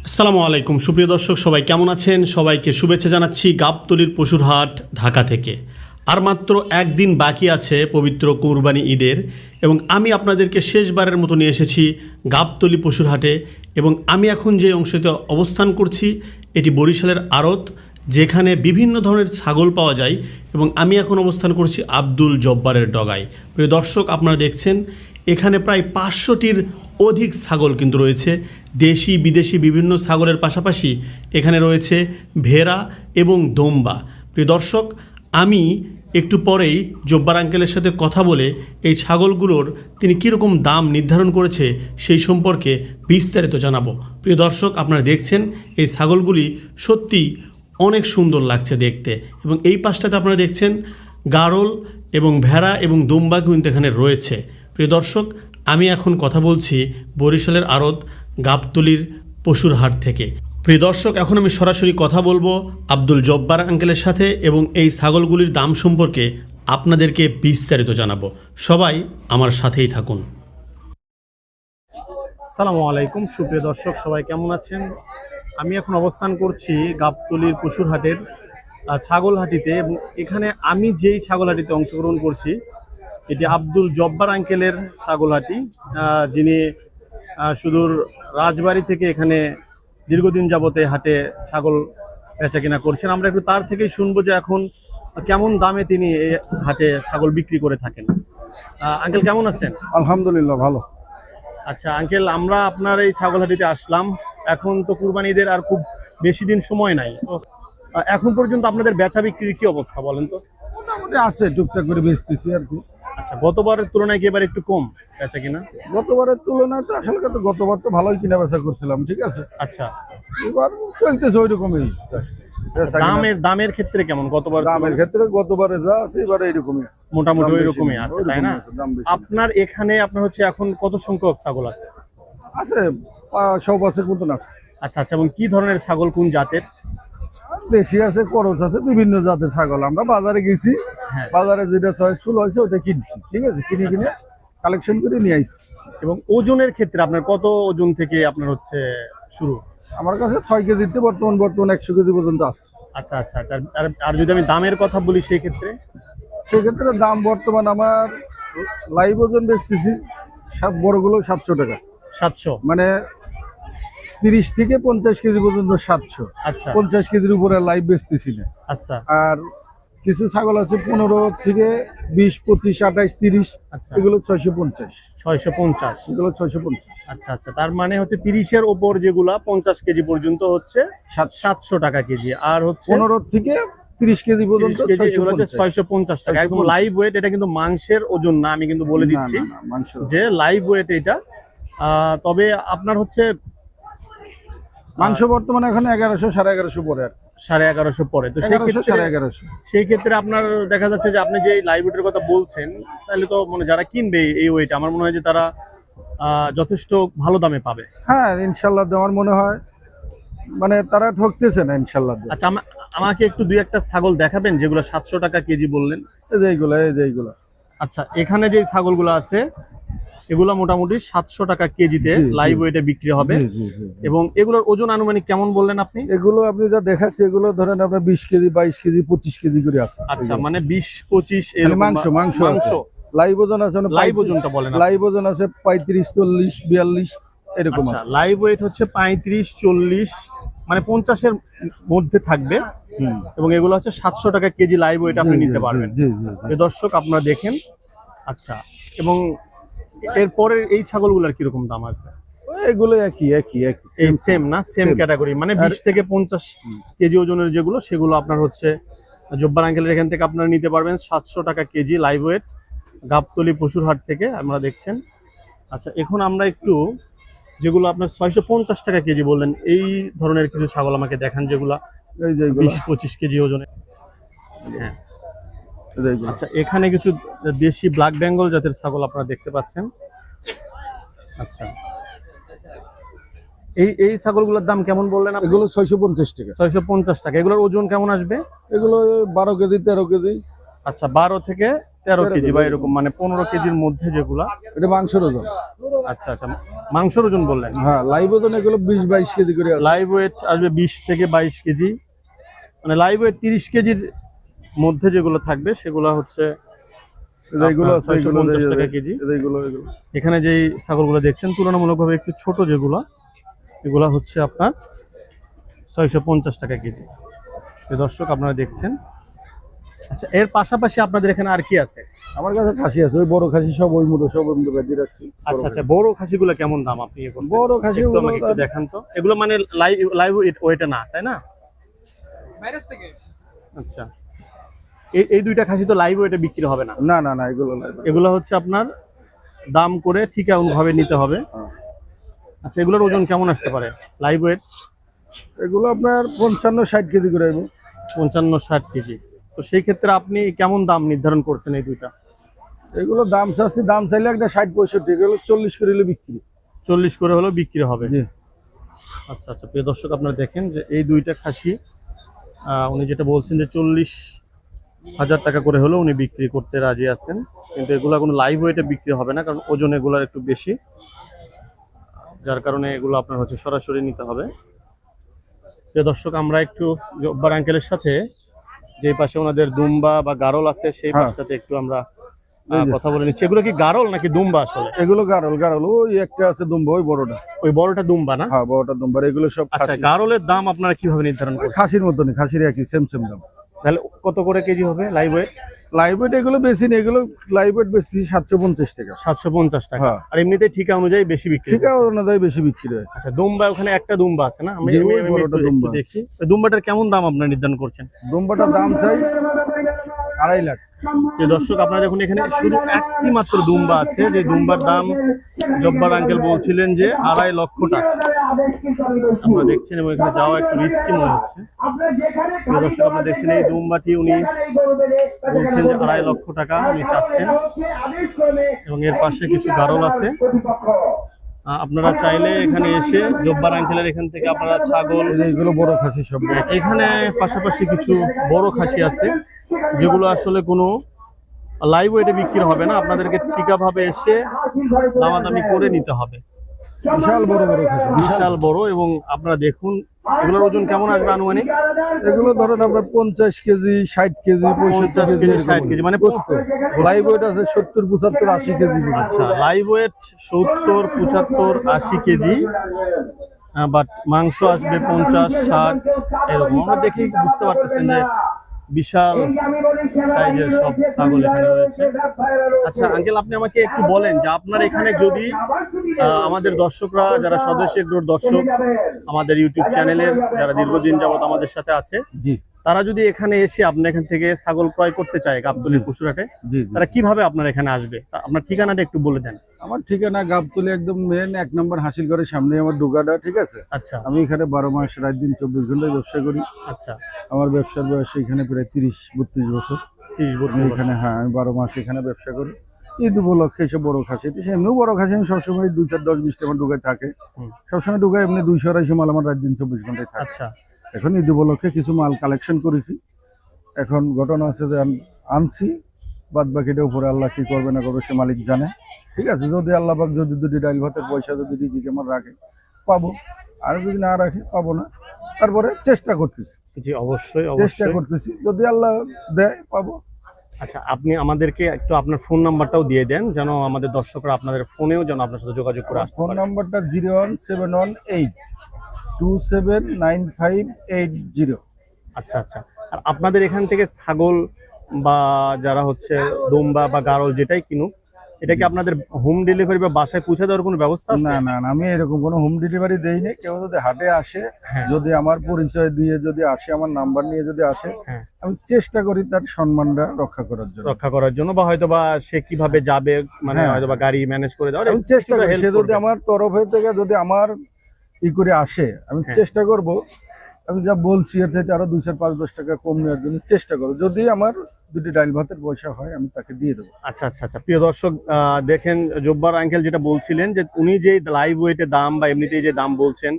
আসসালামু আলাইকুম সুপ্রিয় দর্শক, সবাই কেমন আছেন? সবাইকে শুভেচ্ছা জানাচ্ছি গাবতলীর পশুর হাট ঢাকা থেকে। আর মাত্র একদিন বাকি আছে পবিত্র কুরবানি ঈদের, এবং আমি আপনাদেরকে শেষবারের মতো নিয়ে এসেছি গাবতলী পশুর হাটে। এবং আমি এখন যে অংশতে অবস্থান করছি এটি বরিশালের আড়ত, যেখানে বিভিন্ন ধরনের ছাগল পাওয়া যায়। এবং আমি এখন অবস্থান করছি আব্দুল জব্বারের ডগায়। প্রিয় দর্শক, আপনারা দেখছেন এখানে প্রায় 500টির অধিক ছাগল কিন্তু রয়েছে। দেশি বিদেশি বিভিন্ন ছাগলের পাশাপাশি এখানে রয়েছে ভেড়া এবং দোম্বা। প্রিয় দর্শক, আমি একটু পরেই জব্বার আঙ্কেলের সাথে কথা বলে এই ছাগলগুলোর তিনি কীরকম দাম নির্ধারণ করেছে সেই সম্পর্কে বিস্তারিত জানাবো। প্রিয় দর্শক, আপনারা দেখছেন এই ছাগলগুলি সত্যি অনেক সুন্দর লাগছে দেখতে। এবং এই পাশটাতে আপনারা দেখছেন গারল এবং ভেড়া এবং দোম্বা কিন্তু এখানে রয়েছে। প্রিয় দর্শক, আমি এখন কথা বলছি বরিশালের আড়ত গাবতলীর পশুর হাট থেকে। প্রিয় দর্শক, এখন আমি সরাসরি কথা বলবো আব্দুল জব্বার আঙ্কেলের সাথে এবং এই ছাগলগুলির দাম সম্পর্কে আপনাদেরকে বিস্তারিত জানাবো। সবাই আমার সাথেই থাকুন। আসসালামু আলাইকুম সুপ্রিয় দর্শক, সবাই কেমন আছেন? আমি এখন অবস্থান করছি গাবতলীর পশুর হাটের ছাগল হাটিতে, এবং এখানে আমি যেই ছাগল হাটিতে অংশগ্রহণ করছি এটি আব্দুল জব্বার আঙ্কেলের ছাগল হাটি, যিনি সুদূর রাজবাড়ি থেকে এখানে দীর্ঘদিন যাবতে হাটে ছাগল বেচা কিনা করছেন। আমরা একটু তার থেকেই শুনবো যে এখন কেমন দামে তিনি এই হাটে ছাগল বিক্রি করে থাকেন। আঙ্কেল কেমন আছেন? আলহামদুলিল্লাহ ভালো। আচ্ছা আঙ্কেল, আমরা আপনার এই ছাগল হাটিতে আসলাম। এখন তো কুরবানি ঈদের আর খুব বেশি দিন সময় নাই, তো এখন পর্যন্ত আপনাদের বেচা বিক্রির কি অবস্থা বলেন তো? মোটামুটি আছে, টুকটাক করে বেচতেছি আর কি। আচ্ছা, গতবারের তুলনায় কি এবার একটু কম বেচা কিনা? গতবারের তুলনায় তো আসলে তো গতবার তো ভালোই কিনা বেচা করছিলাম, ঠিক আছে। আচ্ছা, এবার চলতেছে ওই রকমই। দামের ক্ষেত্রে কেমন? দামের ক্ষেত্রে গতবারে যা আছে এবারে এইরকমই আছে, মোটামুটি ওই রকমই আছে, তাই না? দাম বেশি। আপনার এখানে আপনার হচ্ছে এখন কত সংখ্যক ছাগল আছে? আছে 100 মতন আছে। আচ্ছা আচ্ছা, এবং কি ধরনের ছাগল, কোন জাতের? দেশি আছে, করচ আছে, বিভিন্ন জাতের ছাগল। আমরা বাজারে গেছি, হ্যাঁ। বাজারে যেটা চয়েসফুল হয়েছে ওটা কিনছি, ঠিক আছে। কিনে কালেকশন করে নিয়ে আইছি। এবং ওজনের ক্ষেত্রে আপনার কত ওজন থেকে আপনার হচ্ছে শুরু? আমার কাছে 6 কেজিতে বর্তমান 100 কেজি পর্যন্ত আছে। আচ্ছা আচ্ছা আচ্ছা, আর যদি আমি দামের কথা বলি সেই ক্ষেত্রে? সেক্ষেত্রে দাম বর্তমান আমার লাইভ ওজন বেচতেছি সব বড়গুলো 700 টাকা। 700? মানে 30 থেকে 50 কেজি পর্যন্ত 700। আচ্ছা 50 কেজির উপরে লাইভ বেচতেছি না। আচ্ছা আর কিছু ছাগল আছে 15 থেকে 20, 25, 28, 30, আচ্ছা, এগুলো 650। 650? এগুলো 650। আচ্ছা আচ্ছা, তার মানে হচ্ছে 30-এর ওপর যেগুলা 50 কেজি পর্যন্ত হচ্ছে 700 টাকা কেজি, আর হচ্ছে 15 থেকে 30 কেজি পর্যন্ত 650 টাকা। একদম লাইভ ওয়েট, এটা কিন্তু মাংসের ওজন না, আমি কিন্তু বলে দিচ্ছি মাংস যে লাইভ ওয়েট এটা। তবে আপনার হচ্ছে মাংস বর্তমানে এখন 1100, 1150 পরে আর 1150 পরে। তো সেই ক্ষেত্রে 1150। সেই ক্ষেত্রে আপনার দেখা যাচ্ছে যে আপনি যে লাইভ ওয়েটের কথা বলছেন, তাহলে তো মানে যারা কিনবে এই ওয়েট, আমার মনে হয় যে তারা যথেষ্ট ভালো দামে পাবে। হ্যাঁ ইনশাল্লাহ, আমার মনে হয় মানে তারা ঠকতেছে না ইনশাল্লাহ। আচ্ছা, আমাকে একটু দুই একটা ছাগল দেখাবেন যেগুলো 700 টাকা কেজি বললেন? এই যে এইগুলো। আচ্ছা, এখানে যে ছাগলগুলো আছে এগুলো মোটামুটি 700 টাকা কেজিতে লাইভ ওয়েটে বিক্রি হবে। এবং এগুলোর ওজন আনুমানিক কেমন বললেন আপনি? এগুলো আপনি যা দেখাচ্ছি এগুলো ধরেন আপনার 20 কেজি, 22 কেজি, 25 কেজি করে আছে। আচ্ছা, মানে 20-25 এরকম মাংস লাইভ ওজন আছে। লাইভ ওজনটা বলেন। লাইভ ওজন আছে 35, 40, 42 এরকম আছে। লাইভ ওয়েট হচ্ছে 35-40, মানে 50-এর মধ্যে থাকবে। এবং এগুলো হচ্ছে 700 টাকা কেজি লাইভ ওয়েট আপনি নিতে পারবেন। দর্শক আপনারা দেখেন। আচ্ছা, এবং এরপরে এই ছাগলগুলোর কিরকম দাম আসবে? এগুলো একই এই সেম না, সেম ক্যাটাগরি, মানে 20 থেকে 50 কেজি ওজনের যেগুলো, সেগুলো আপনার হচ্ছে জব্বার আঙ্কেলের এখান থেকে আপনারা নিতে পারবেন 700 টাকা কেজি লাইভ ওয়েট, গাবতলী পশুর হাট থেকে আপনারা দেখছেন। আচ্ছা, এখন আমরা একটু যেগুলো আপনার 650 টাকা কেজি বললেন, এই ধরনের কিছু ছাগল আমাকে দেখান যেগুলো 20-25 কেজি ওজনে। হ্যাঁ, আচ্ছা, এখানে কিছু দেশি ব্ল্যাক বেঙ্গল জাতের ছাগল আপনারা দেখতে পাচ্ছেন। আচ্ছা, এই ছাগলগুলোর দাম কেমন বললেন? এগুলো 650 টাকা। 650 টাকা। এগুলোর ওজন কেমন আসবে? এগুলো 12 কেজি, 13 কেজি। আচ্ছা 12 থেকে 13 13 কেজি বা কেজি। এরকম, মানে 15 কেজির মধ্যে যেগুলা। এটা মাংসের ওজন। আচ্ছা আচ্ছা, মাংসের ওজন বললেন। হ্যাঁ, লাইভ ওজন এগুলো 20-22 কেজি করে আছে। লাইভ ওয়েট আসবে 20 থেকে 22 কেজি, মানে লাইভ ওয়েট 30 কেজির মধ্যে যেগুলো থাকবে সেগুলো হচ্ছে এগুলো আছে, আপনার এগুলো 650 টাকা কেজি। এগুলো এখানে যেই ছাগলগুলো দেখছেন তুলনামূলকভাবে একটু ছোট যেগুলো, এগুলো হচ্ছে আপনার 650 টাকা কেজি। তো দর্শক আপনারা দেখছেন। আচ্ছা, এর পাশাপাশি আপনাদের এখানে আর কি আছে? আমার কাছে খাসি আছে, ওই বড় খাসি সব ওই মতো বেঁধে রাখছি। আচ্ছা আচ্ছা, বড় খাসিগুলো কেমন দাম আপনি ইয়ে করছেন? বড় খাসিগুলো একটু আমাকে একটু দেখান তো। এগুলো মানে লাইভ ওয়েটে না, তাই না? বাইরের থেকে আচ্ছা, এই দুইটা খাসি তো লাইভ ওয়েটে বিক্রি হবে না। না না না, এগুলো না। এগুলো হচ্ছে আপনার দাম করে ঠিক এমন ভাবে নিতে হবে। হ্যাঁ। আচ্ছা, এগুলোর ওজন কেমন আসতে পারে লাইভ ওয়েট? এগুলো আপনার 55-60 কেজি করে আসবে। 55-60 কেজি। তো সেই ক্ষেত্রে আপনি কেমন দাম নির্ধারণ করছেন এই দুইটা? এগুলো দাম চাইলে একটা 60-65, এগুলো 40 করে হলে বিক্রি। 40 করে হলেও বিক্রি হবে। জি। আচ্ছা আচ্ছা, প্রিয় দর্শক আপনারা দেখেন যে এই দুইটা খাসি উনি যেটা বলছেন যে 40,000 টাকা করে হলেও উনি বিক্রি করতে রাজি আছেন, কিন্তু এগুলা কোনো লাইভ ওয়েটে বিক্রি হবে না, কারণ ওজন এগুলার একটু বেশি, যার কারণে এগুলো আপনার হচ্ছে সরাসরি নিতে হবে। প্রিয় দর্শক, আমরা একটু জব্বার আঙ্কেলের সাথে যে পাশে ওনাদের দুম্বা বা গারল আছে সেই হ্যাঁ। পাশটাতে একটু আমরা এই যে। কথা বলে নিচ্ছি। এগুলো কি গারল নাকি দুম্বা আসলে? এগুলো গারল, ওই একটা আছে দুম্বা, ওই বড়টা। ওই বড়টা দুম্বা না? হ্যাঁ, বড়টা দুম্বা। এগুলো সব আচ্ছা, খাসি। গারলের দাম আপনারা কিভাবে নির্ধারণ ওই করছেন? খাসির মতনই, খাসির একই সেম দাম। তাহলে কত করে কেজি হবে লাইভ ওয়েট? লাইভ ওয়েট এগুলো বেশি নেই, এগুলো লাইভ ওয়েট বেশি 750 টাকা। 750 টাকা। হ্যাঁ। আর এমনিতে ঠিকা অনুযায়ী বেশি বিক্রি ঠিক করছেন। আছে, ওনাদের বেশি বিক্রি হয়। আচ্ছা, দুম্বা ওখানে একটা দুম্বা আছে না? আমি জি, আমি- ওই আমি বড়টা একটু- একটু দুম্বা। দেখি ওই দুম্বাটার কেমন দাম আপনারা নির্ধারণ করছেন? দুম্বাটার দাম চাই 2.5 লাখ। এই দর্শক আপনারা দেখুন, এখানে শুধু একটি মাত্র দুম্বা আছে, যে দুম্বার দাম জব্বার আঙ্কেল বলছিলেন যে 2.5 লক্ষ টাকা। আপনারা দেখছেন এবং এখানে যাওয়া একটু রিস্কি মনে হচ্ছে। প্রিয় দর্শক আপনারা দেখছেন এই দুম্বাটি উনি বলছেন যে 2.5 লক্ষ টাকা উনি চাচ্ছেন, এবং এর পাশে কিছু গারল আছে। আপনারা চাইলে এখানে এসে জব্বার আঙ্কেলের এখান থেকে আপনারা ছাগল, এই যে এগুলো বড় খাসি সব। এখানে পাশাপাশি কিছু বড় খাসি আছে যেগুলো আসলে কোনো লাইভ ওয়েটে বিক্রি হবে না, আপনাদেরকে ঠিকাভাবে এসে দামাদামি করে নিতে হবে। বিশাল বড় খাসি, বিশাল বড়, এবং আপনারা দেখুন এগুলোর ওজন কেমন আসবে আনুমানিক? এগুলো ধরেন আপনার 50 কেজি, 60 কেজি, 50 কেজি, 60 কেজি, মানে লাইভ ওয়েট আছে 70, 75, 80 কেজি। আচ্ছা, লাইভ ওয়েট 70, 75, 80 কেজি, বাট মাংস আসবে 50, 60 এরকম। আমরা দেখেই বুঝতে পারতেছেন যে বিশাল সাইজের সব ছাগল এখানে রয়েছে। আচ্ছা আঙ্কেল, আপনি আমাকে একটু বলেন যে আপনার এখানে যদি আমাদের দর্শকরা, যারা সদস্য এগ্রোর দর্শক, আমাদের ইউটিউব চ্যানেলের যারা দীর্ঘদিন যাবত আমাদের সাথে আছে, জি তারা যদি এখানে এসে আপনার এখান থেকে ছাগল ক্রয় করতে চায় গাবতলী পশুরহাটে, জি। তারা কিভাবে আপনার এখানে আসবে? আপনার ঠিকানাটা একটু বলে দেন। আমার ঠিকানা গাবতলী, একদম মেন 1 নম্বর হাসিলঘরের সামনে আমার দোকানটা, ঠিক আছে? আচ্ছা আমি এখানে 12 মাস রাত দিন 24 ঘন্টায় ব্যবসা করি। আচ্ছা, আমার ব্যবসার বয়স এখানে প্রায় 30-32 বছর। 30 আমি এখানে, হ্যাঁ, আমি 12 মাস এখানে ব্যবসা করি। ঈদ উপলক্ষে এসব বড় খাসি, এমনিও বড় খাসি আমি সবসময় 2, 4, 10, 20টা আমার ঢুকায় থাকে। হুম। সবসময় ঢুকায় এমনি 200-250 মাল আমার রাত দিন 24 ঘন্টায় থাকে। আচ্ছা এখন ঈদ উপলক্ষে কিছু মাল কালেকশন করেছি। এখন ঘটনা আছে যে আনছি, বাদ বাকিটা উপরে আল্লাহ কি করবে না করবে সে মালিক জানে, ঠিক আছে? যদি আল্লাহ পাক যদি 2টি ডাইল ভাতের পয়সা যদি রিজিকে আমার রাখে পাবো, আর যদি না রাখে পাবো না। তারপরে চেষ্টা করতেছি, জি, অবশ্যই চেষ্টা অবশ্যই। করতেছি, যদি আল্লাহ দেয় পাবো। আচ্ছা, আপনি আমাদেরকে একটু আপনার ফোন নাম্বারটাও দিয়ে দেন, যেন আমাদের দর্শকরা আপনাদের ফোনেও যেন আপনার সাথে যোগাযোগ করে আসতে ফোন পারে। নাম্বারটা 01718279580। আচ্ছা আচ্ছা। আর আপনাদের এখান থেকে ছাগল বা যারা হচ্ছে দুম্বা বা গারল যেটাই কিনুক, এটা কি আপনাদের হোম ডেলিভারি বা বাসায় পৌঁছে দেওয়ার কোনো ব্যবস্থা আছে? না না না, আমি এরকম কোনো হোম ডেলিভারি দেই না। কেউ যদি হাটে আসে, হ্যাঁ। যদি আমার পরিচয় দিয়ে যদি আসে, আমার নাম্বার নিয়ে যদি আসে, হ্যাঁ। আমি চেষ্টা করি তার সম্মানটা রক্ষা করার জন্য। রক্ষা করার জন্য, বা হয়তো বা সে কিভাবে যাবে, মানে হ্যাঁ। হয়তো বা গাড়ি ম্যানেজ করে দেওয়ার আমি চেষ্টা করি, হেল্প সে যদি আমার তরফে থেকে যদি আমার করে আসে, আমি হ্যাঁ। চেষ্টা করব, আমি যা বলছি এর চাইতে আরো 2, 4, 5, 10 টাকা কম নেওয়ার জন্য চেষ্টা করব। যদি আমার 2টি ডাইল ভাতের পয়সা হয় আমি তাকে দিয়ে দেবো। আচ্ছা আচ্ছা আচ্ছা। প্রিয় দর্শক, দেখেন জব্বার আঙ্কেল যেটা বলছিলেন যে উনি যে লাইভ ওয়েটের দাম বা এমনিতেই যে দাম বলছেন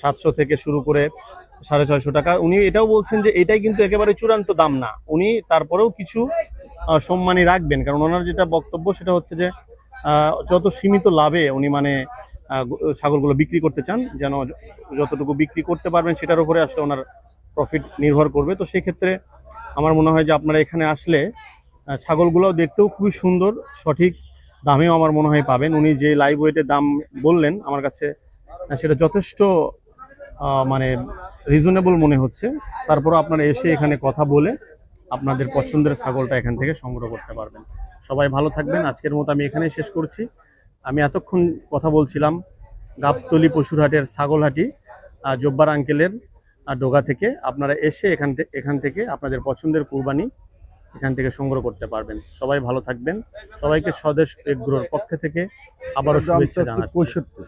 700 থেকে শুরু করে 650 টাকা। উনি এটাও বলছেন যে এটাই কিন্তু একেবারে চূড়ান্ত দাম না, উনি তারপরেও কিছু সম্মানী রাখবেন, কারণ ওনার যেটা বক্তব্য সেটা হচ্ছে যে যত সীমিত লাভে উনি মানে ছাগলগুলো বিক্রি করতে চান, যেন যতটুকু বিক্রি করতে পারবেন সেটার উপরে আসলে ওনার প্রফিট নির্ভর করবে। তো সেই ক্ষেত্রে আমার মনে হয় যে আপনারা এখানে আসলে ছাগলগুলো দেখতেও খুবই সুন্দর, সঠিক দামেও আমার মনে হয় পাবেন। উনি যে লাইভ ওয়েটের দাম বললেন আমার কাছে সেটা যথেষ্ট মানে রিজনেবল মনে হচ্ছে। তারপরও আপনারা এসে এখানে কথা বলে আপনাদের পছন্দের ছাগলটা এখান থেকে সংগ্রহ করতে পারবেন। সবাই ভালো থাকবেন। আজকের মতো আমি এখানেই শেষ করছি। আমি এতক্ষণ কথা বলছিলাম গাবতলী পশুরহাটের ছাগলহাটি জব্বার আঙ্কেলের ডোগা থেকে। আপনারা এসে এখান থেকে আপনাদের পছন্দের কুরবানি এখান থেকে সংগ্রহ করতে পারবেন। সবাই ভালো থাকবেন। সবাইকে স্বদেশ এগ্রোর পক্ষ থেকে আবারও দাম শুভেচ্ছা চাচ্ছি জানাচ্ছি। 65।